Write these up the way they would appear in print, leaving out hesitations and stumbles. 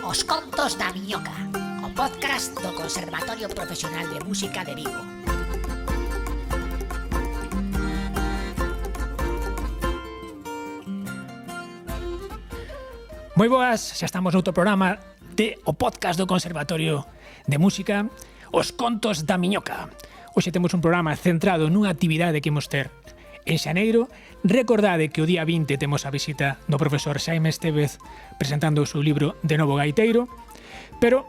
Os Contos da Miñoca, o podcast do Conservatorio Profesional de Música de Vigo. Moi boas, xa estamos noutro programa de o podcast do Conservatorio de Música, Os Contos da Miñoca. Hoxe temos un programa centrado nunha actividade que imos ter en xaneiro. Recordade que o día 20 temos a visita do profesor Xaime Estévez presentando o seu libro De Novo Gaiteiro, pero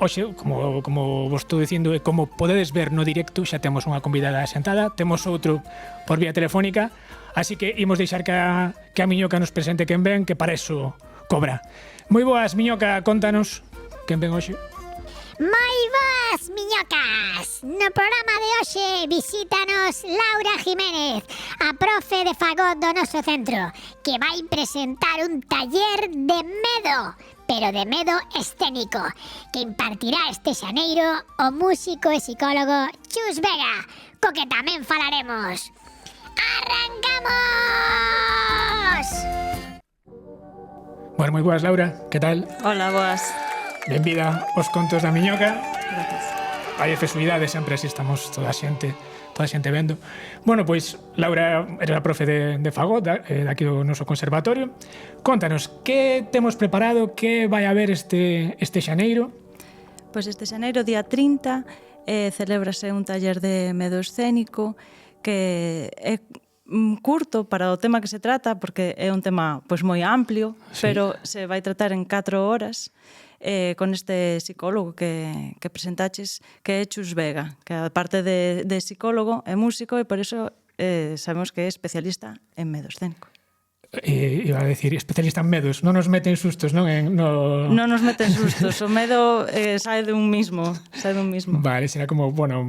hoxe, como vos estou dicindo e como podedes ver no directo, xa temos unha convidada sentada, temos outro por vía telefónica, así que imos deixar que a Miñoca nos presente quen ven, que para eso cobra. Moi boas, Miñoca, contanos quen ven hoxe. Moi boas, miñocas! No programa de hoxe visítanos Laura Jiménez, a profe de fagot do noso centro, que vai presentar un taller de medo, pero de medo escénico, que impartirá este xaneiro o músico e psicólogo Chus Vega, co que tamén falaremos. ¡Arrancamos! Bueno, moi boas, Laura, que tal? Hola, boas. Benvida aos Contos da Miñoca. Gracias. Hai efesuidade, sempre así estamos toda a xente vendo. Bueno, pois, Laura era a profe de fagot daqui do noso conservatorio. Contanos, que temos preparado, que vai haber este xaneiro? Pois este xaneiro, día 30, celébrase un taller de medo escénico que é curto para o tema que se trata, porque é un tema pois moi amplio, sí, pero se vai tratar en 4 horas con este psicólogo que presentaches, que é Chus Vega, que aparte de psicólogo é músico e por eso sabemos que é especialista en medo escénico. Iba a decir, especialista en medos, non nos meten sustos, non? Non nos meten sustos, o medo sae dun mismo. Vale, será como, bueno,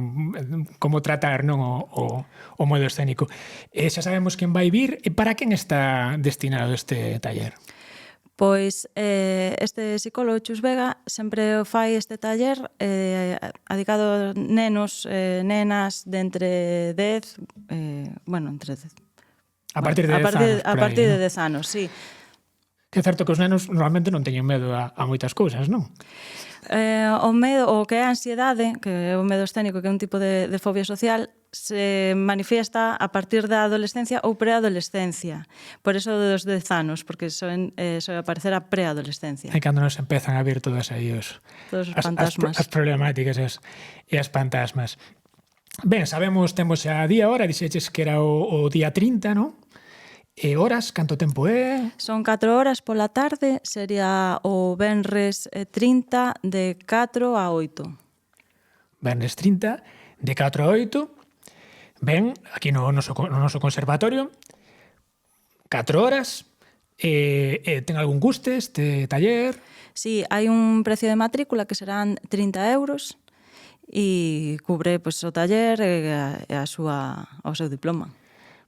como tratar, non, o medo escénico. Xa sabemos quen vai vir, e para quen está destinado este taller? Pois este psicólogo Chus Vega sempre fai este taller adicado a nenos, nenas de entre 10, entre 10. A partir de 10 anos. A partir de 10 anos, sí. É certo que os nenos normalmente non teñen medo a moitas cousas, non? O medo, o que é a ansiedade, que é o medo escénico, que é un tipo de fobia social, se manifiesta a partir da adolescencia ou preadolescencia. Por eso dos 10 anos, porque soe aparecer a preadolescencia. É cando nos empezan a vir todos aí todos os fantasmas. As problemáticas e as fantasmas. Ben, sabemos, temos xa día, hora, dixeches que era o día 30, non? E horas, canto tempo é? Son 4 horas pola tarde, sería o venres 30 de 4 a 8. Venres 30 de 4 a 8. Ben, aquí no noso conservatorio, 4 horas. Ten algún custe este taller? Sí, hai un precio de matrícula que serán 30 euros e cubre o taller e o seu diploma.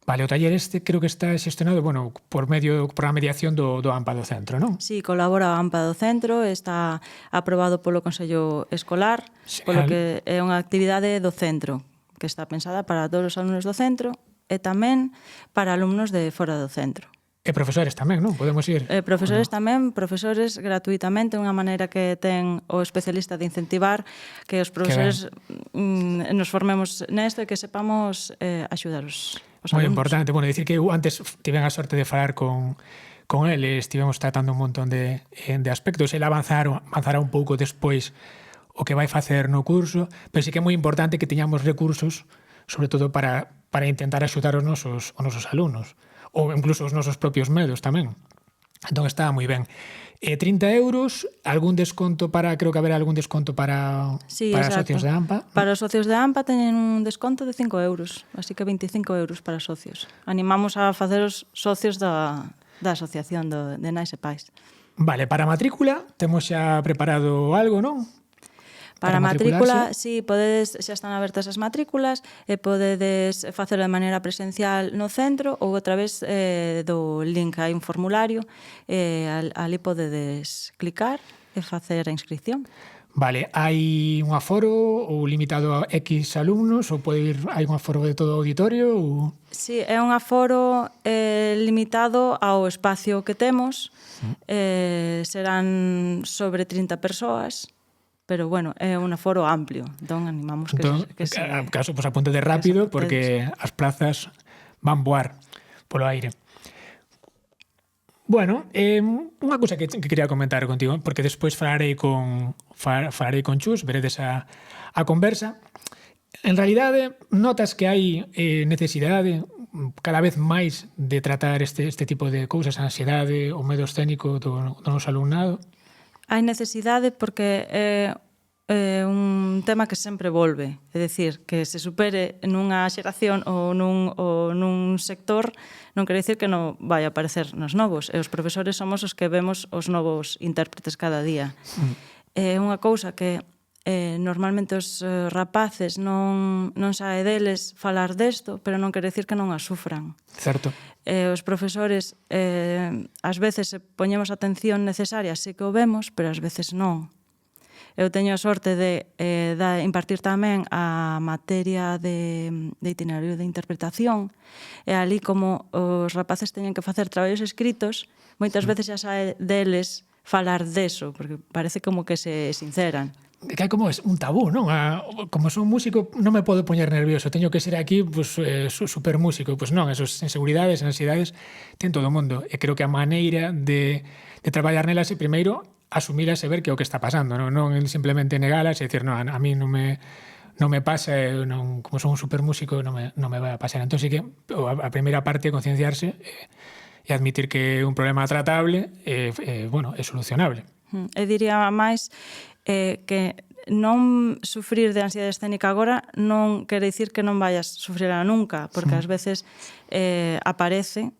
Vale, o taller este creo que está xestionado, por a mediación do AMPA do centro, non? Sí, colabora o AMPA do centro, está aprobado polo Consello Escolar, polo que é unha actividade do centro, que está pensada para todos os alumnos do centro e tamén para alumnos de fora do centro. E profesores tamén, non? Podemos ir? Profesores tamén, profesores gratuitamente, unha maneira que ten o especialista de incentivar que os profesores nos formemos nesto e que sepamos axudar os alumnos. Moi importante. Bueno, dicir que eu antes tiven a sorte de falar con ele, estivemos tratando un montón de aspectos. Ele avanzará un pouco despois o que vai facer no curso, pero sí que é moi importante que teñamos recursos, sobre todo para intentar axudar os nosos alumnos, ou incluso os nosos propios medos tamén. Entón está moi ben. 30 euros, algún desconto creo que haberá algún desconto para socios de AMPA. Para os socios de AMPA teñen un desconto de 5 euros, así que 25 euros para socios. Animamos a facer os socios da asociación de nais e pais. Vale, para a matrícula temos xa preparado algo, non? Para a matrícula, sí, xa están abertas as matrículas e podedes facelo de maneira presencial no centro ou a través do link. Hai un formulario, ali podedes clicar e facer a inscripción. Vale, hai un aforo ou limitado a X alumnos ou hai un aforo de todo o auditorio ou... Sí, é un aforo limitado ao espacio que temos, serán sobre 30 persoas, pero bueno, é un aforo amplio, entón animamos que se caso, pues apunte de rápido apuntedes. porque as plazas van voar polo aire. Bueno, unha cousa que quería comentar contigo, porque despois falarei con Chus, veredes a conversa. En realidade, notas que hai necesidade cada vez máis de tratar este tipo de cousas, a ansiedade, o medo escénico do noso alumnado? Hai necesidade porque é un tema que sempre volve, é dicir, que se supere nunha xeración ou nun sector non quere dicir que non vai aparecer nos novos, e os profesores somos os que vemos os novos intérpretes cada día. É unha cousa que normalmente os rapaces non sae deles falar desto, pero non quere dicir que non a sufran. Certo. Os profesores ás veces se poñemos a atención necesaria, sí que o vemos, pero ás veces non. Eu teño a sorte de impartir tamén a materia de itinerario de interpretación, e ali como os rapaces teñen que facer traballos escritos, moitas veces xa sae deles falar deso, porque parece como que se sinceran. Que hai como un tabú, non? Como son músico non me podo poñer nervioso, teño que ser aquí pues, super músico. Pois non, esas inseguridades, ansiedades, ten todo o mundo. E creo que a maneira de traballar nelas é primeiro asumilas e ver que é o que está pasando, non simplemente negalas e dicir, non, a mí non me pasa, como son un super músico non me vai a pasar. Entón, sí que a primeira parte é concienciarse e admitir que é un problema tratable bueno, é solucionable. E diría máis que non sufrir de ansiedade escénica agora non quere dicir que non vayas sufrirla nunca, porque ás veces aparece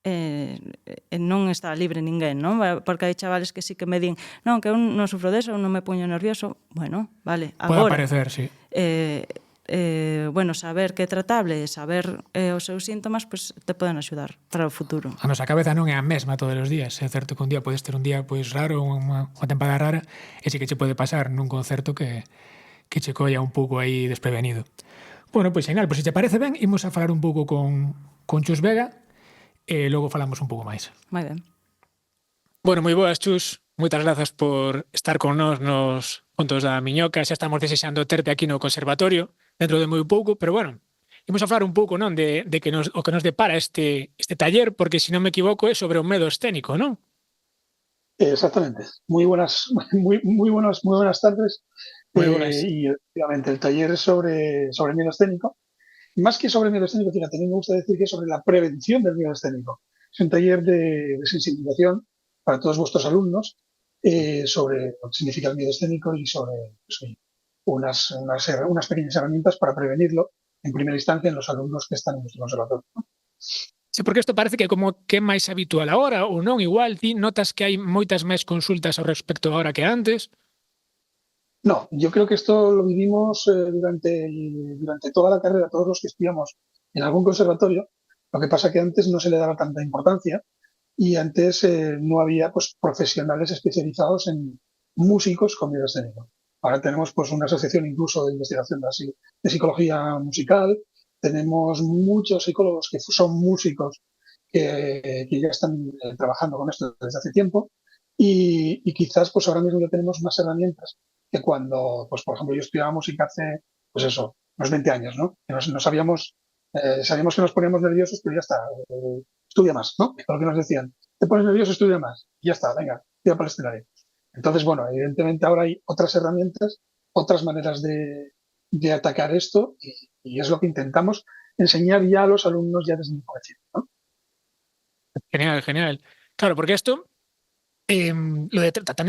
non está libre ninguén, non? Porque hai chavales que sí que me din, non, que eu non sufro deso, non me poño nervioso. Bueno, vale, agora. Pode aparecer, sí. Bueno, saber que é tratable, saber os seus síntomas, pues, te poden axudar para o futuro. A nosa cabeza non é a mesma todos os días. É certo que un día podes ter un día pois raro, unha tempada rara, e sí que che pode pasar nun concerto que che colla un pouco aí desprevenido. Bueno, pois genial, pois se te parece ben, imos a falar un pouco con Chus Vega e logo falamos un pouco máis. Moi ben. Bueno, moi boas, Chus. Moitas grazas por estar con nós nos Contos da Miñoca. Xa estamos desexando terte aquí no conservatorio dentro de moi pouco, pero bueno, imos a falar un pouco, non, de que o que nos depara este taller, porque, se non me equivoco, é sobre o medo escénico, non? Exactamente. Muy buenas tardes. Muy buenas. Y efectivamente, el taller es sobre miedo escénico. Más que sobre miedo escénico, fíjate, a mí me gusta decir que es sobre la prevención del miedo escénico. Es un taller de sensibilización para todos vuestros alumnos sobre lo que significa el miedo escénico y sobre unas pequeñas herramientas para prevenirlo en primera instancia en los alumnos que están en nuestro conservatorio, ¿no? Sí, porque isto parece que como que é máis habitual agora, ou non, igual, ti notas que hai moitas máis consultas ao respecto agora que antes? No, yo creo que esto lo vivimos durante toda la carrera, todos los que estudiamos en algún conservatorio. Lo que pasa que antes no se le daba tanta importancia y antes no había pues profesionales especializados en músicos con miedo escénico. Ahora tenemos pues una asociación incluso de investigación de psicología musical. Tenemos muchos psicólogos que son músicos que ya están trabajando con esto desde hace tiempo y quizás pues ahora mismo ya tenemos más herramientas que cuando, pues por ejemplo, yo estudiaba música hace, pues eso, unos 20 años, ¿no? Que no sabíamos que nos poníamos nerviosos, pero ya está, estudia más, ¿no? Lo que nos decían, te pones nervioso, estudia más, y ya está, venga, tira para el escenario. Entonces, bueno, evidentemente ahora hay otras herramientas, otras maneras de atacar esto, y es lo que intentamos enseñar ya a los alumnos ya desde muy jovencitos, ¿no? Genial, genial. Claro, porque isto, lo de tratar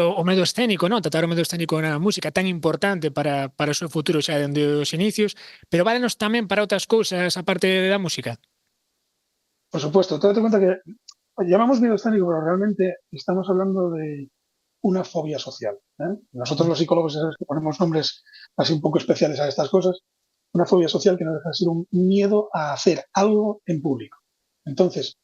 o medo escénico, non? Tratar o medo escénico na música tan importante para o seu futuro xa dende os inicios, pero válenos tamén para outras cousas aparte da música. Por supuesto, date cuenta que llamamos miedo escénico, pero realmente estamos hablando de una fobia social, ¿eh? Nosotros los psicólogos sabes que ponemos nombres así un poco especiales a estas cosas. Una fobia social que no deja de ser un miedo a hacer algo en público. Entonces,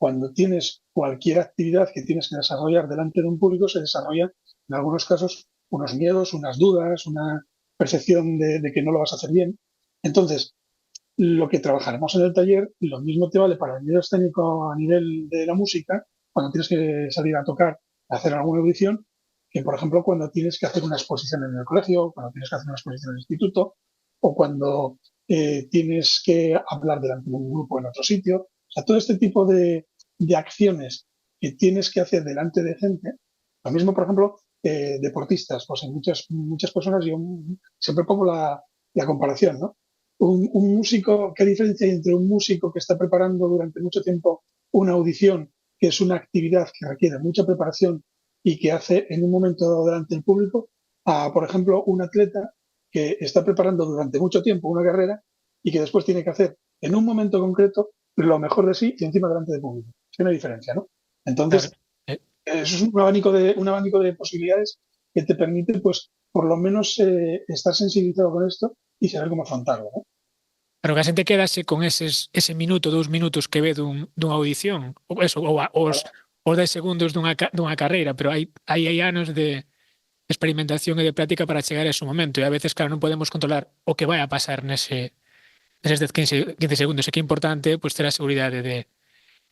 cuando tienes cualquier actividad que tienes que desarrollar delante de un público, se desarrolla, en algunos casos, unos miedos, unas dudas, una percepción de que no lo vas a hacer bien. Entonces, lo que trabajaremos en el taller, lo mismo te vale para el miedo escénico a nivel de la música, cuando tienes que salir a tocar, a hacer alguna audición, que por ejemplo cuando tienes que hacer una exposición en el colegio, cuando tienes que hacer una exposición en el instituto, o cuando tienes que hablar delante de un grupo en otro sitio. O sea, todo este tipo de acciones que tienes que hacer delante de gente. Lo mismo, por ejemplo, deportistas. Pues en muchas personas yo siempre pongo la comparación, ¿no? Un músico, ¿qué diferencia hay entre un músico que está preparando durante mucho tiempo una audición, que es una actividad que requiere mucha preparación y que hace en un momento dado delante del público, a, por ejemplo, un atleta que está preparando durante mucho tiempo una carrera y que después tiene que hacer en un momento concreto lo mejor de sí y encima delante del público? Es una diferencia, ¿no? Entonces, eso es un abanico de posibilidades que te permite, pues, por lo menos estar sensibilizado con esto y saber cómo afrontarlo, ¿no? Pero que a xente quedase con ese minuto, 2 minutos que ve dunha audición, ou eso, ou os 10 segundos dunha carreira, pero hai anos de experimentación e de práctica para chegar a ese momento, e a veces, claro, non podemos controlar o que vai a pasar neses 10, 15 segundos, e que é importante pues, ter a seguridade de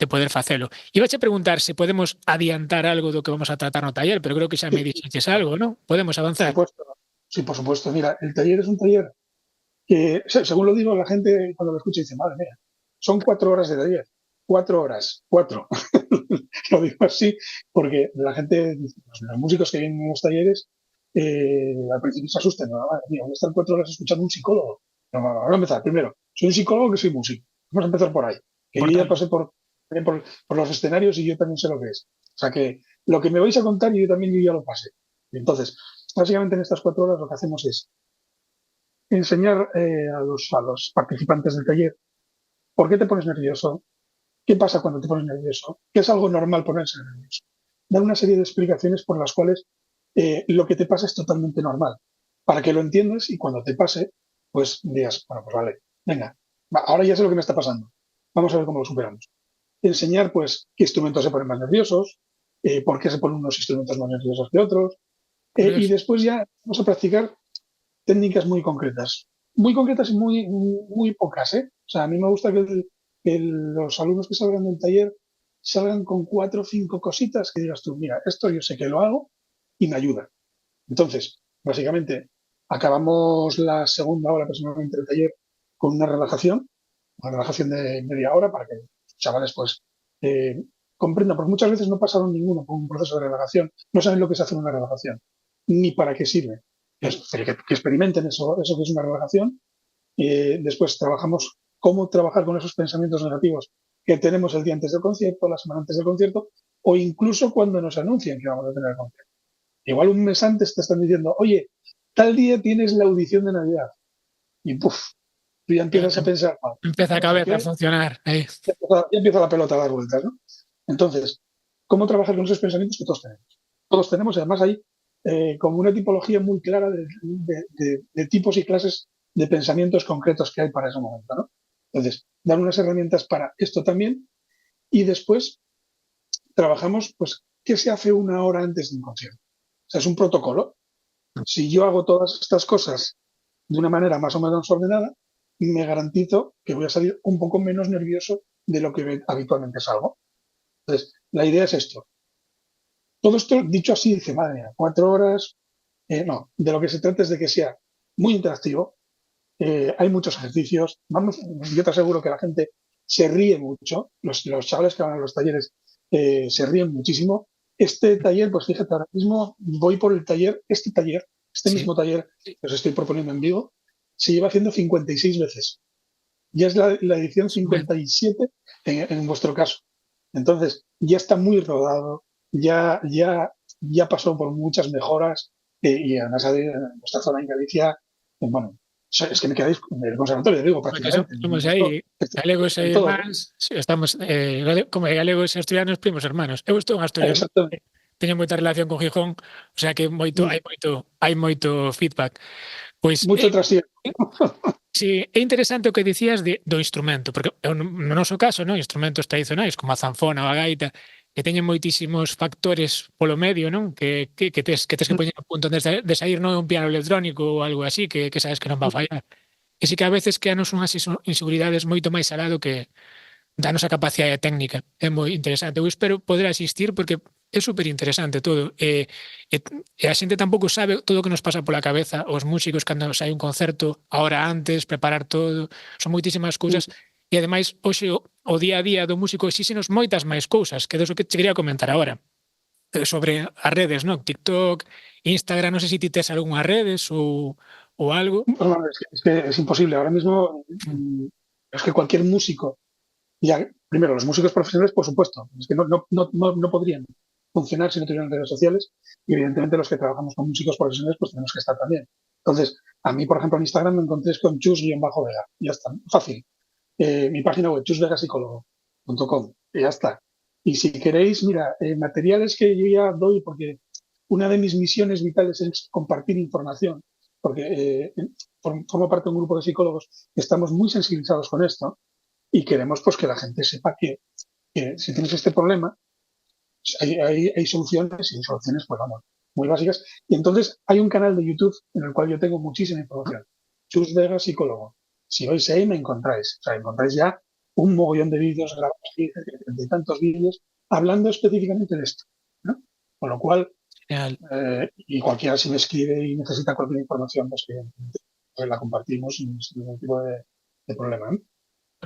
poder facelo. Ibache preguntar se podemos adiantar algo do que vamos a tratar no taller, pero creo que xa me dixeches algo, ¿no? Podemos avanzar. Sí, por supuesto. Mira, el taller es un taller que, según lo digo, la gente cuando lo escucha dice, madre mía, son 4 horas de taller. 4 horas, 4. Lo digo así porque la gente, los músicos que vienen en los talleres, al principio se asustan. ¿No? Madre mía, voy a estar 4 horas escuchando a un psicólogo. No, vamos a empezar. Primero, soy un psicólogo que soy músico. Vamos a empezar por ahí. Que yo ya pasé por los escenarios y yo también sé lo que es. O sea que lo que me vais a contar yo ya lo pasé. Entonces, básicamente en estas 4 horas lo que hacemos es enseñar a los participantes del taller por qué te pones nervioso, qué pasa cuando te pones nervioso, que es algo normal ponerse nervioso. Dar una serie de explicaciones por las cuales lo que te pasa es totalmente normal, para que lo entiendas y cuando te pase, pues digas, bueno, pues vale, venga, ahora ya sé lo que me está pasando, vamos a ver cómo lo superamos. Enseñar, pues, qué instrumentos se ponen más nerviosos, por qué se ponen unos instrumentos más nerviosos que otros, y después ya vamos a practicar técnicas muy concretas y muy pocas, ¿eh? O sea, a mí me gusta que los alumnos que salgan del taller salgan con 4 o 5 cositas que digas tú, mira, esto yo sé que lo hago y me ayuda. Entonces, básicamente, acabamos la segunda hora aproximadamente del taller con una relajación de media hora para que los chavales pues comprendan, porque muchas veces no pasaron ninguno por un proceso de relajación, no saben lo que es hacer una relajación, ni para qué sirve. Que experimenten eso que es una relajación. Después trabajamos cómo trabajar con esos pensamientos negativos que tenemos el día antes del concierto, la semana antes del concierto, o incluso cuando nos anuncian que vamos a tener el concierto. Igual un mes antes te están diciendo, oye, tal día tienes la audición de Navidad. Y ¡puf! Tú ya empiezas a pensar. Empieza a cabeza a funcionar. Ahí. Ya empieza la pelota a dar vueltas, ¿no? Entonces, ¿cómo trabajar con esos pensamientos que todos tenemos? Todos tenemos, además hay como una tipología muy clara de tipos y clases de pensamientos concretos que hay para ese momento, ¿no? Entonces, dar unas herramientas para esto también y después trabajamos, pues, ¿qué se hace una hora antes de un concierto? O sea, es un protocolo. Si yo hago todas estas cosas de una manera más o menos ordenada, me garantizo que voy a salir un poco menos nervioso de lo que habitualmente salgo. Entonces, la idea es esto. Todo esto dicho así, dice, madre mía, 4 horas. No, de lo que se trata es de que sea muy interactivo. Hay muchos ejercicios. Yo te aseguro que la gente se ríe mucho. Los chavales que van a los talleres se ríen muchísimo. Este taller, pues fíjate, ahora mismo voy por el taller, este mismo taller que os estoy proponiendo en Vigo, se lleva haciendo 56 veces. Ya es la edición 57 en vuestro caso. Entonces, ya está muy rodado, ya pasó por muchas mejoras y además en nuestra zona en Galicia, bueno, es que me quedáis en el conservatorio, digo, prácticamente. Somos aí, galegos e irmáns, estamos, como galegos e asturianos, primos hermanos. Eu estou en Asturias, teño moita relación con Gijón, o sea que hai moito feedback. Pois, moito trasiego. Sí, é interesante o que dicías do instrumento, porque no noso caso, non, instrumentos tradicionais como a zanfona ou a gaita, que teñen moitísimos factores polo medio, non? Que tes que poñer a punto antes de sair, non é un piano electrónico ou algo así, que sabes que non va a fallar. E si que a veces que non son as inseguridades moito máis alá do que da nosa capacidade técnica. É moi interesante. Eu espero poder asistir porque é super interesante todo. E a xente tampouco sabe todo o que nos pasa pola cabeza, os músicos cando sai un concerto, a hora antes, preparar todo, son moitísimas cousas. E ademais, hoxe o día a día do músico exíxenos moitas máis cousas, que é o que te quería comentar agora. Sobre as redes, non? TikTok, Instagram, non sei se ti tes algunhas redes ou algo. Bueno, es que es imposible. Ahora mismo es que cualquier músico, ya, primero, los músicos profesionales, por supuesto, es que no podrían funcionar si no tuvieran redes sociales y evidentemente los que trabajamos con músicos profesionales pues tenemos que estar también. Entonces, a mí, por ejemplo, en Instagram me encontré con chus_vega. Ya está, fácil. Mi página web, chusvegapsicólogo.com, y ya está. Y si queréis, mira, materiales que yo ya doy, porque una de mis misiones vitales es compartir información, porque formo parte de un grupo de psicólogos que estamos muy sensibilizados con esto y queremos pues que la gente sepa que si tienes este problema, pues, hay soluciones y soluciones, pues vamos, muy básicas. Y entonces hay un canal de YouTube en el cual yo tengo muchísima información. Chus Vega Psicólogo. Si vais ahí me encontráis. O sea, encontráis ya un mogollón de vídeos grabados, de tantos vídeos, hablando específicamente de esto, ¿no? Con lo cual, y cualquiera si me escribe y necesita cualquier información, pues la compartimos sin ningún tipo de problema, ¿no?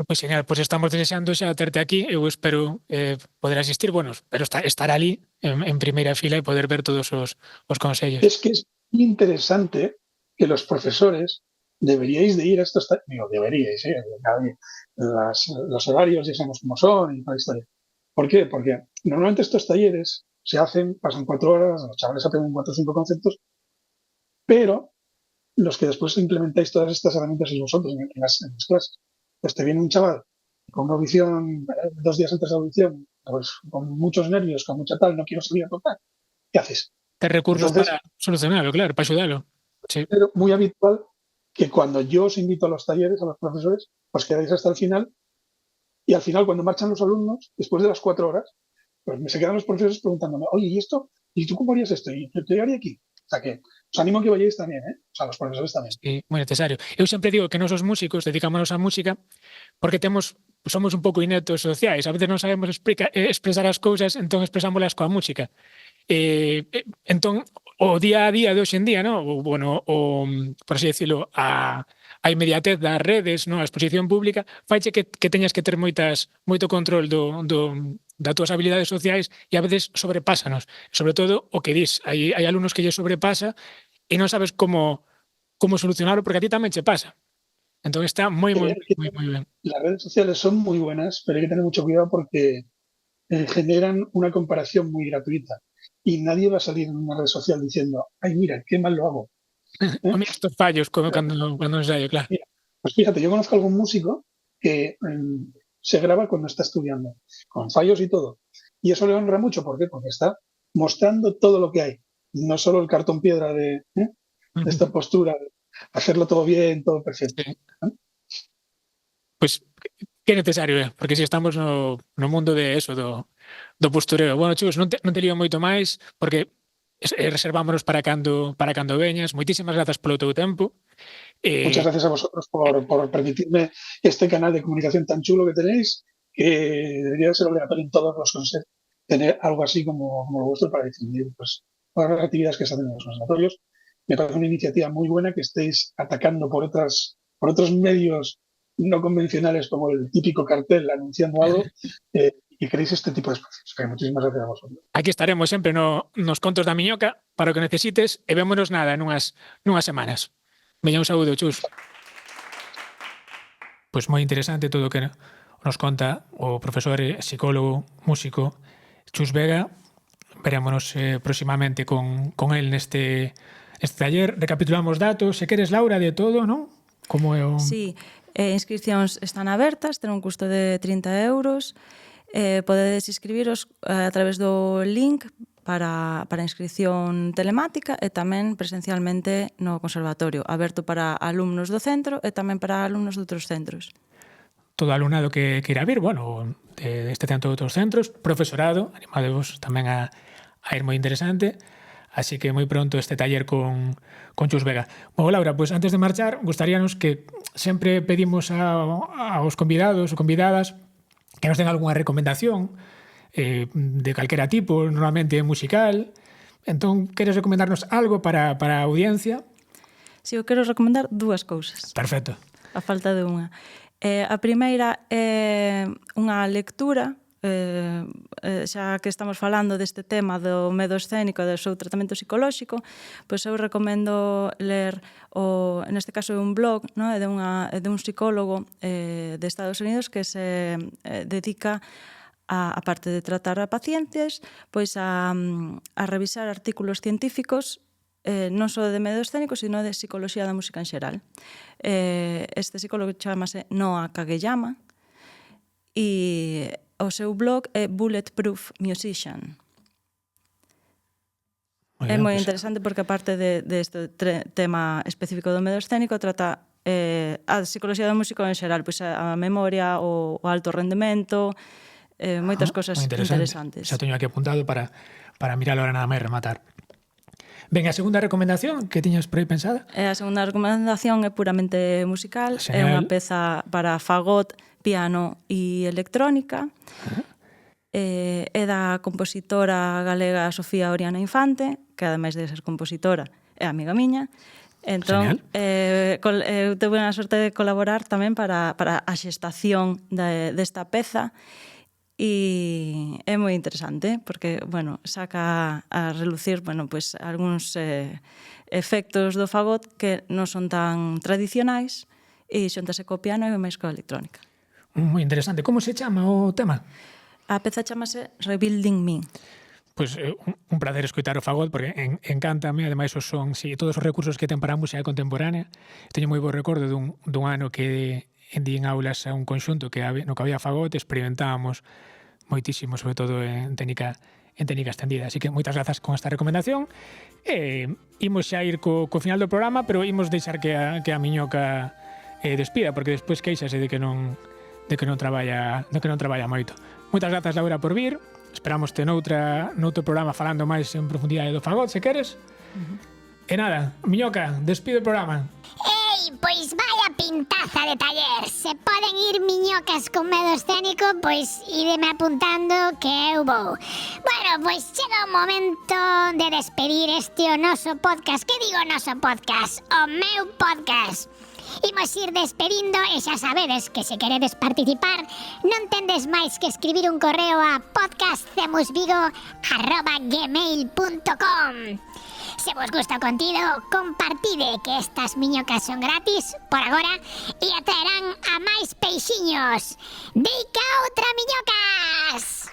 Pois genial, pois estamos desexando xa terte aquí. Eu espero poder asistir, bueno, espero estar ali en primeira fila e poder ver todos os consellos. Es que es interesante que los profesores deberíais de ir a estos talleres. Digo, deberíais, los horarios ya sabemos cómo son y toda la historia. ¿Por qué? Porque normalmente estos talleres se hacen, pasan 4 horas, los chavales aprenden 4 o 5 conceptos, pero los que después implementáis todas estas herramientas sois vosotros en las clases. Pues te viene un chaval con una audición 2 días antes de la audición, pues con muchos nervios, con mucha tal, no quiero salir a tocar. ¿Qué haces? Te recursos entonces, para solucionarlo, claro, para ayudarlo. Sí. Pero muy habitual que cuando yo os invito a los talleres, a los profesores, os quedáis hasta el final y al final cuando marchan los alumnos, después de las 4 horas, pues me se quedan los profesores preguntándome, oye, ¿y esto? ¿Y tú cómo harías esto? ¿Y qué haría aquí? O sea que os animo a que vayáis tamén, o sea, los profesores tamén. Sí, moi necesario. Eu sempre digo que nós os músicos dedicámonos á música porque somos un pouco inetos sociais, a veces non sabemos expresar as cousas, entón expresámolas coa música. Entón, o día a día de hoxe en día, ¿no? Bueno, por así decirlo, a inmediatez das redes, ¿no? A exposición pública, faiche que teñas que ter moito control das túas habilidades sociais e a veces sobrepásanos. Sobre todo o que dis, hai alumnos que lle sobrepasa e non sabes como solucionarlo porque a ti tamén che pasa. Entón está moi ben. Las redes sociales son muy buenas, pero hay que tener mucho cuidado porque generan una comparación muy gratuita y nadie va a salir en una red social diciendo, ay, mira, qué mal lo hago. Mira estos fallos cuando ensayo, claro. Mira, pues fíjate, yo conozco a algún músico que se graba cuando está estudiando, con fallos y todo. Y eso le honra mucho, ¿por qué? Porque está mostrando todo lo que hay, no solo el cartón piedra de esta postura, de hacerlo todo bien, todo perfecto. Sí. Pues que necesario porque si estamos no mundo de eso, do postureo. Bueno, chicos, non te lío moito máis, porque reservámonos para cando veñas. Moitísimas grazas polo teu tempo. Muchas gracias a vosotros por permitirme este canal de comunicación tan chulo que tenéis, que debería ser obligatorio en todos los consejos tener algo así como lo vuestro para difundir pues, todas las actividades que se hacen en los conservatorios. Me parece una iniciativa muy buena que estéis atacando por otros medios no convencionales como el típico cartel anunciando algo y queréis este tipo de espacios. Muchísimas gracias a vosotros. Aquí estaremos sempre nos contos da Miñoca para o que necesites e vémonos nada nunhas semanas. Veña, un saúdo, Chus. Pois moi interesante todo o que nos conta o profesor psicólogo, músico Chus Vega. Verémonos próximamente con él neste taller. Recapitulamos datos. Se queres, Laura, de todo, non? Como é o... Sí, inscripcións están abertas, ten un custo de 30 euros. Podedes inscribiros a través do link para inscripción telemática e tamén presencialmente no conservatorio, aberto para alumnos do centro e tamén para alumnos de outros centros. todo alumnado que queira vir, bueno, deste centro de outros centros, profesorado, animadevos tamén a ir moi interesante, así que moi pronto este taller con Chus Vega. Bueno, Laura, pues antes de marchar, gustaríanos que sempre pedimos aos convidados ou convidadas que nos den algunha recomendación de calquera tipo, normalmente musical. Entón, queres recomendarnos algo para a audiencia? Si, eu quero recomendar dúas cousas. Perfecto. A falta de unha. A primeira é unha lectura, xa que estamos falando deste tema do medo escénico e do seu tratamento psicolóxico, pois eu recomendo ler, neste caso é un blog, no? É de un psicólogo de Estados Unidos que se dedica a parte de tratar a pacientes, pois a revisar artículos científicos non só de medo escénico, sino de psicoloxía da música en xeral. Este psicólogo chamase Noah Kageyama e o seu blog é Bulletproof Musician. É moi interesante porque aparte deste tema específico do medo escénico trata a psicoloxía da música en xeral, pois a memoria, o alto rendemento, moitas cosas interesantes. Xa teño aquí apuntado para mirar a hora nada máis rematar. Ben, a segunda recomendación que tiñas por aí pensada? A segunda recomendación é puramente musical. Señal. É unha peza para fagot, piano e electrónica. É da compositora galega Sofía Oriana Infante, que ademais de ser compositora é amiga miña. Entón, eu tuve a sorte de colaborar tamén para a xestación desta peza. E é moi interesante porque, bueno, saca a relucir, bueno, pues algúns efectos do fagot que non son tan tradicionais e xontase co piano e máis coa electrónica. Moi interesante. Como se chama o tema? A peza chamase Rebuilding Me. Pois un placer escoitar o fagot porque encántame, ademais os sons e todos os recursos que ten para a música contemporánea. Teño moi bo recordo dun ano que di en aulas a un conxunto no que había fagot, experimentábamos moitísimo, sobre todo en técnica extendida. Así que moitas grazas con esta recomendación. Imos xa ir co final do programa, pero imos deixar que a Miñoca despida, porque despois queixase de que non traballa moito. Moitas grazas, Laura, por vir. Esperamos noutro programa falando máis en profundidade do fagot, se queres. E nada, Miñoca, despide o programa. Pois vaya pintaza de taller. Se poden ir miñocas con medo escénico, pois ídeme apuntando que eu vou. Bueno, pois chega o momento de despedir este o noso podcast. Que digo noso podcast? O meu podcast. Imos ir despedindo e xa sabedes que se queredes participar non tendes máis que escribir un correo a podcastdemusvigo@gmail.com. Se vos gusta o contido, compartide que estas miñocas son gratis por agora e atraerán a máis peixiños. Deica outra, miñocas!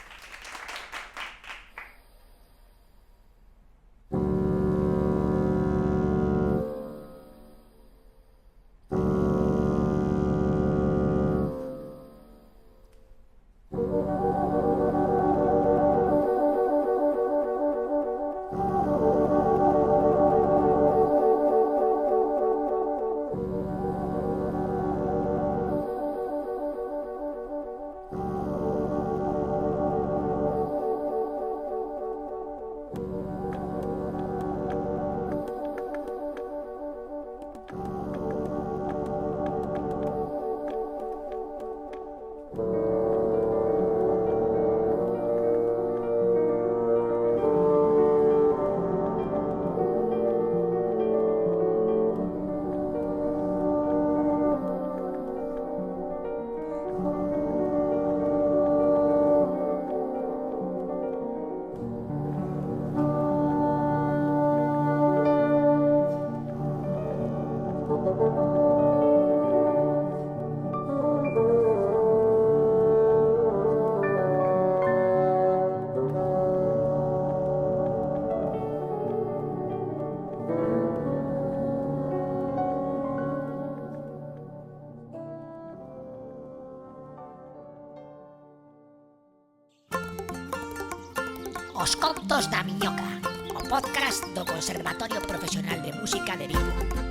Os Contos da Miñoca, o podcast do Conservatorio Profesional de Música de Vigo.